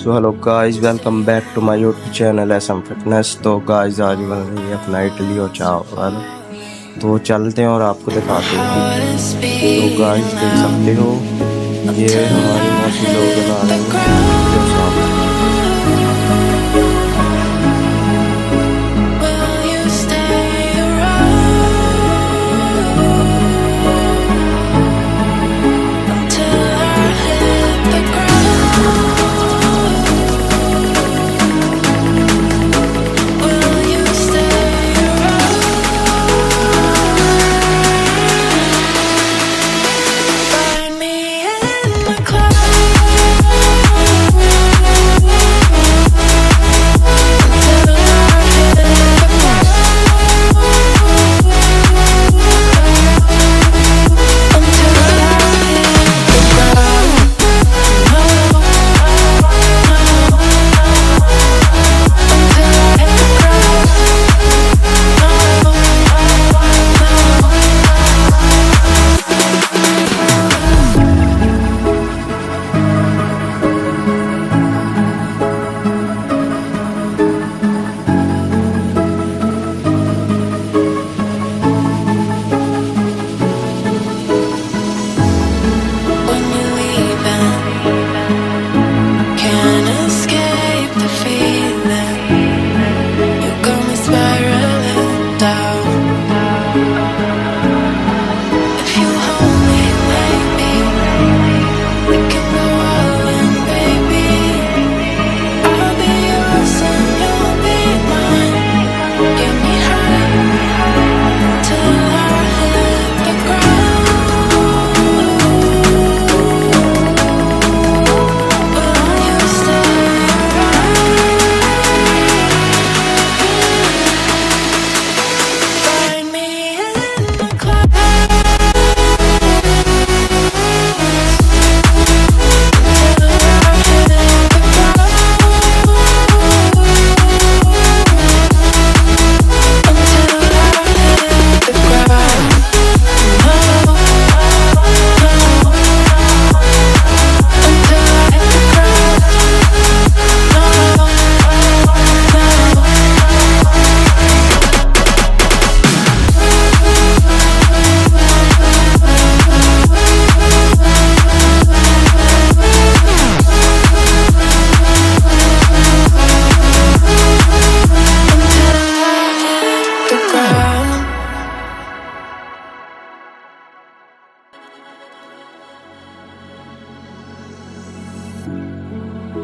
So hello guys, welcome back to my YouTube channel SM Fitness. तो guys आज बन रही है अपना इडली और चावल। तो चलते हैं और आपको दिखाते हैं। तो गाइस देख सकते हो ये हमारी मौसी लोग बना रही हैं इडली और चावल।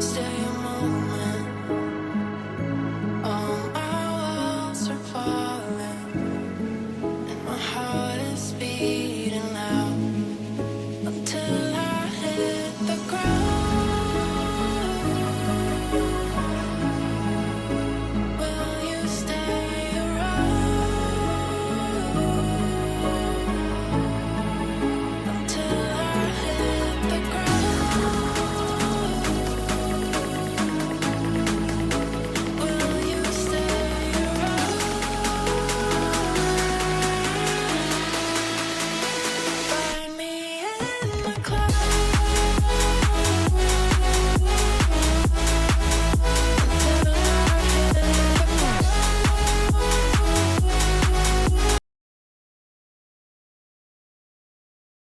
Stay a moment. All my walls are falling, and my heart is beating.